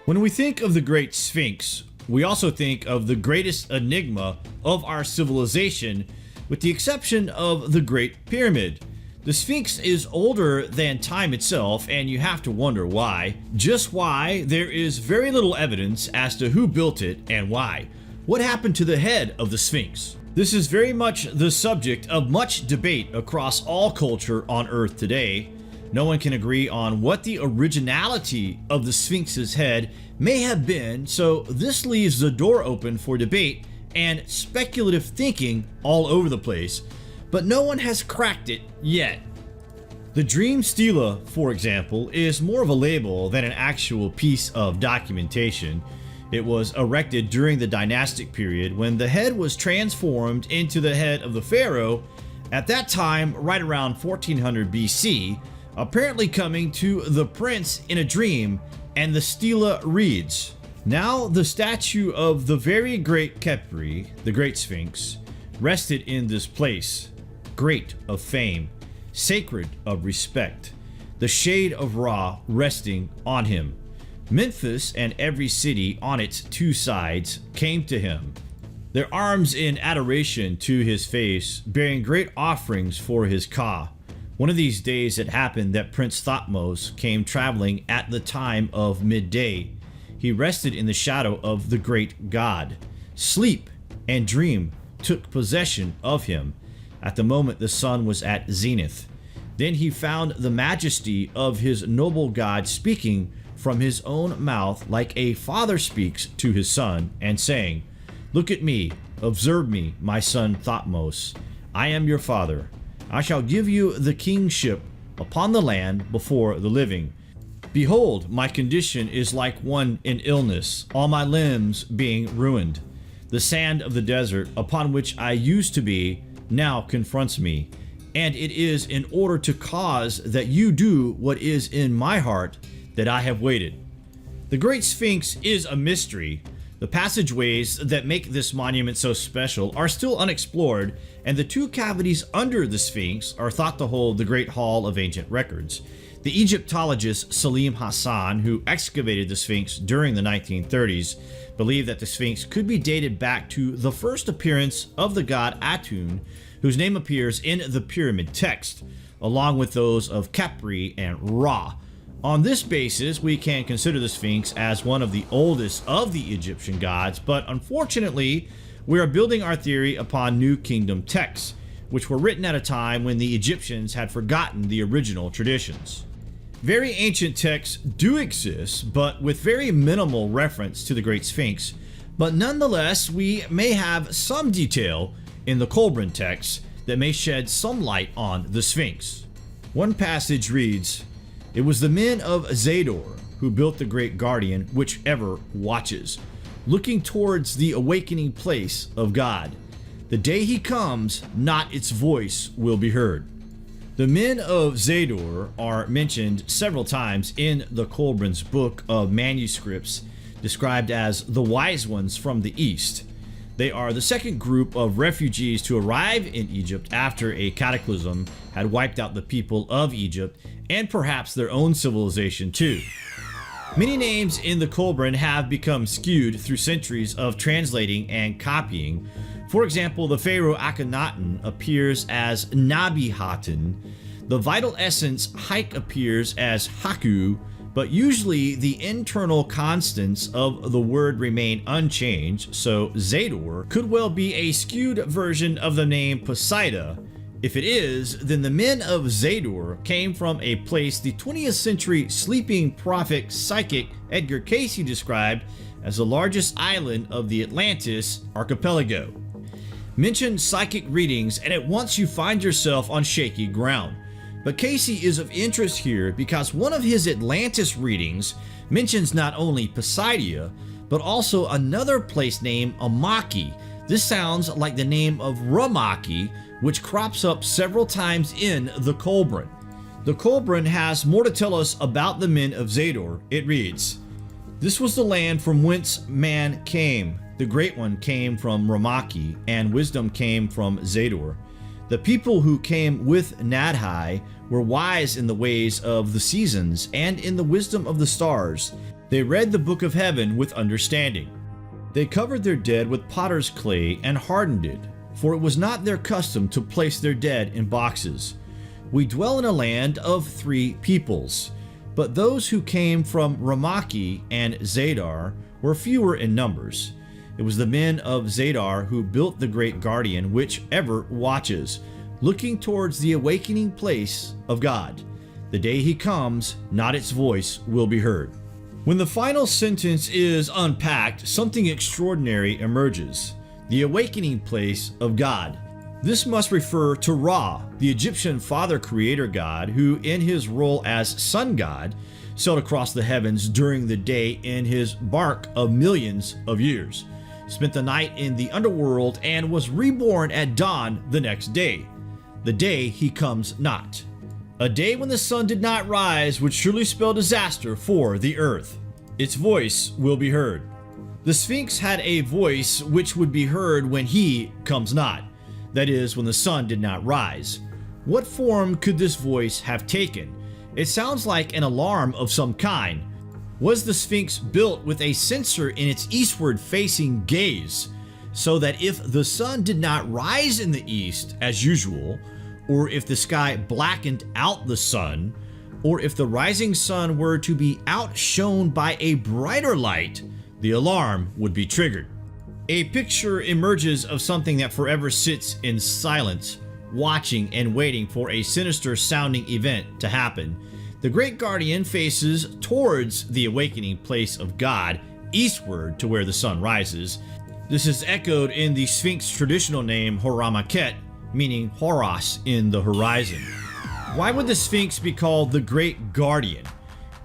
When we think of the Great Sphinx, we also think of the greatest enigma of our civilization, with the exception of the Great Pyramid. The Sphinx is older than time itself, and you have to wonder why. Just why, there is very little evidence as to who built it and why. What happened to the head of the Sphinx? This is very much the subject of much debate across all culture on Earth today. No one can agree on what the originality of the Sphinx's head may have been, so this leaves the door open for debate and speculative thinking all over the place, but no one has cracked it yet. The Dream Stela, for example, is more of a label than an actual piece of documentation. It was erected during the dynastic period when the head was transformed into the head of the pharaoh, at that time right around 1400 BC, apparently coming to the prince in a dream, and the stela reads, "Now the statue of the very great Khepri, the great Sphinx, rested in this place, great of fame, sacred of respect, the shade of Ra resting on him. Memphis and every city on its two sides came to him, their arms in adoration to his face, bearing great offerings for his ka. One of these days it happened that Prince Thutmose came traveling at the time of midday. He rested in the shadow of the great god. Sleep and dream took possession of him at the moment the sun was at zenith. Then he found the majesty of his noble god speaking from his own mouth like a father speaks to his son, and saying, 'Look at me, observe me, my son Thutmose. I am your father. I shall give you the kingship upon the land before the living. Behold, my condition is like one in illness, all my limbs being ruined. The sand of the desert upon which I used to be now confronts me, and it is in order to cause that you do what is in my heart that I have waited.'" The Great Sphinx is a mystery. The passageways that make this monument so special are still unexplored, and the two cavities under the Sphinx are thought to hold the Great Hall of Ancient Records. The Egyptologist Salim Hassan, who excavated the Sphinx during the 1930s, believed that the Sphinx could be dated back to the first appearance of the god Atun, whose name appears in the pyramid text, along with those of Khepri and Ra. On this basis, we can consider the Sphinx as one of the oldest of the Egyptian gods, but unfortunately, we are building our theory upon New Kingdom texts, which were written at a time when the Egyptians had forgotten the original traditions. Very ancient texts do exist, but with very minimal reference to the Great Sphinx, but nonetheless, we may have some detail in the Kolbrin texts that may shed some light on the Sphinx. One passage reads, "It was the men of Zador who built the great guardian which ever watches, looking towards the awakening place of God. The day he comes, not its voice will be heard." The men of Zador are mentioned several times in the Kolbrin's book of manuscripts, described as the wise ones from the east. They are the second group of refugees to arrive in Egypt after a cataclysm had wiped out the people of Egypt, and perhaps their own civilization too. Many names in the Kolbrin have become skewed through centuries of translating and copying. For example, the pharaoh Akhenaten appears as Nabi-Haten. The vital essence Haik appears as Haku, but usually the internal constants of the word remain unchanged, so Zador could well be a skewed version of the name Poseida. If it is, then the men of Zador came from a place the 20th century sleeping prophet psychic Edgar Cayce described as the largest island of the Atlantis archipelago. Mention psychic readings and at once you find yourself on shaky ground. But Cayce is of interest here because one of his Atlantis readings mentions not only Poseidia, but also another place named Amaki. This sounds like the name of Ramaki, which crops up several times in the Kolbrin. The Kolbrin has more to tell us about the men of Zador. It reads, "This was the land from whence man came. The Great One came from Ramaki, and wisdom came from Zador. The people who came with Nadhai were wise in the ways of the seasons and in the wisdom of the stars. They read the book of heaven with understanding. They covered their dead with potter's clay and hardened it, for it was not their custom to place their dead in boxes. We dwell in a land of three peoples, but those who came from Ramaki and Zadar were fewer in numbers. It was the men of Zadar who built the great guardian which ever watches, looking towards the awakening place of God. The day he comes, not its voice will be heard. When the final sentence is unpacked, something extraordinary emerges. The awakening place of God. This must refer to Ra, the Egyptian father creator god, who in his role as sun god sailed across the heavens during the day in his bark of millions of years, spent the night in the underworld, and was reborn at dawn the next day. The day he comes not. A day when the sun did not rise would surely spell disaster for the earth. Its voice will be heard. The Sphinx had a voice which would be heard when he comes not. That is, when the sun did not rise. What form could this voice have taken? It sounds like an alarm of some kind. Was the Sphinx built with a sensor in its eastward-facing gaze, so that if the sun did not rise in the east as usual, or if the sky blackened out the sun, or if the rising sun were to be outshone by a brighter light, the alarm would be triggered? A picture emerges of something that forever sits in silence, watching and waiting for a sinister-sounding event to happen. The Great Guardian faces towards the awakening place of God, eastward to where the sun rises. This is echoed in the Sphinx traditional name Horamaket, meaning Horos in the horizon. Why would the Sphinx be called the Great Guardian?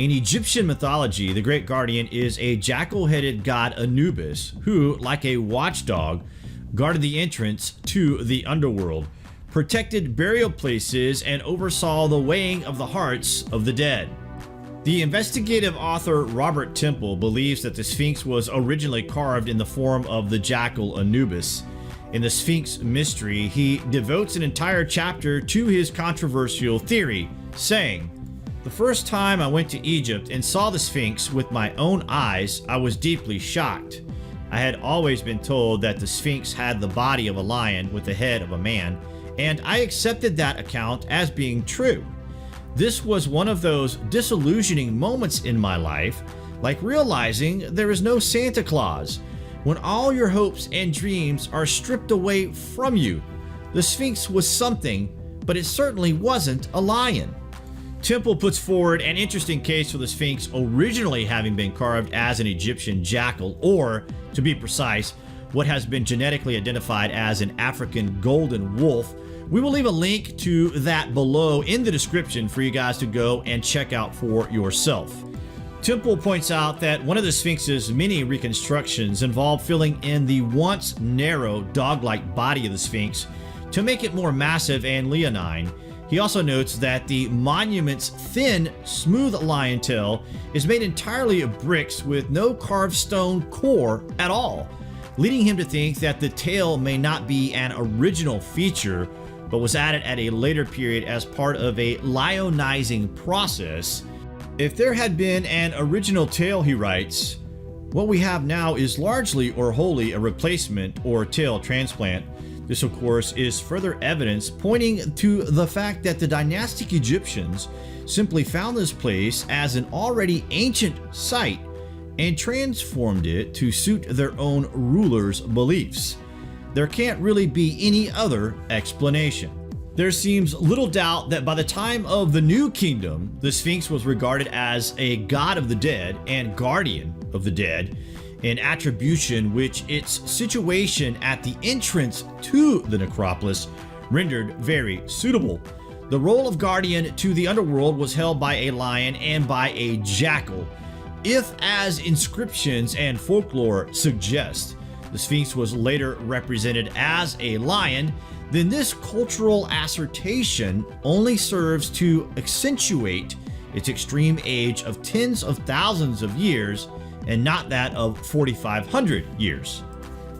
In Egyptian mythology, the Great Guardian is a jackal-headed god Anubis who, like a watchdog, guarded the entrance to the underworld, protected burial places, and oversaw the weighing of the hearts of the dead. The investigative author Robert Temple believes that the Sphinx was originally carved in the form of the jackal Anubis. In the Sphinx mystery, he devotes an entire chapter to his controversial theory, saying, "The first time I went to Egypt and saw the Sphinx with my own eyes, I was deeply shocked. I had always been told that the Sphinx had the body of a lion with the head of a man, and I accepted that account as being true. This was one of those disillusioning moments in my life, like realizing there is no Santa Claus, when all your hopes and dreams are stripped away from you. The Sphinx was something, but it certainly wasn't a lion." Temple puts forward an interesting case for the Sphinx originally having been carved as an Egyptian jackal, or, to be precise, what has been genetically identified as an African golden wolf. We will leave a link to that below in the description for you guys to go and check out for yourself. Temple points out that one of the Sphinx's many reconstructions involved filling in the once narrow dog-like body of the Sphinx to make it more massive and leonine. He also notes that the monument's thin, smooth lion tail is made entirely of bricks with no carved stone core at all, leading him to think that the tail may not be an original feature, but was added at a later period as part of a lionizing process. If there had been an original tail, he writes, what we have now is largely or wholly a replacement or tail transplant. This, of course, is further evidence pointing to the fact that the dynastic Egyptians simply found this place as an already ancient site and transformed it to suit their own rulers' beliefs. There can't really be any other explanation. There seems little doubt that by the time of the New Kingdom, the Sphinx was regarded as a god of the dead and guardian of the dead, an attribution which its situation at the entrance to the necropolis rendered very suitable. The role of guardian to the underworld was held by a lion and by a jackal. If, as inscriptions and folklore suggest, the Sphinx was later represented as a lion, then this cultural assertion only serves to accentuate its extreme age of tens of thousands of years and not that of 4,500 years.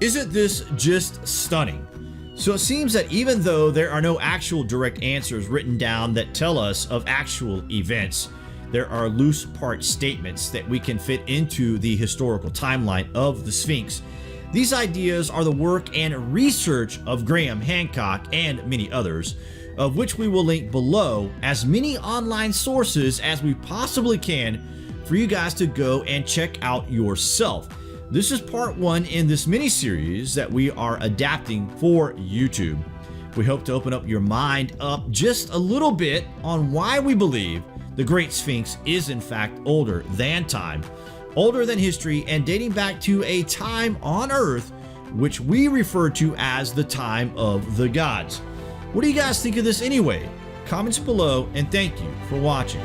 Isn't this just stunning? So it seems that even though there are no actual direct answers written down that tell us of actual events, there are loose part statements that we can fit into the historical timeline of the Sphinx. These ideas are the work and research of Graham Hancock and many others, of which we will link below as many online sources as we possibly can for you guys to go and check out yourself. This is part 1 in this mini-series that we are adapting for YouTube. We hope to open up your mind up just a little bit on why we believe the Great Sphinx is in fact older than time, older than history, and dating back to a time on Earth which we refer to as the time of the gods. What do you guys think of this anyway? Comments below, and thank you for watching.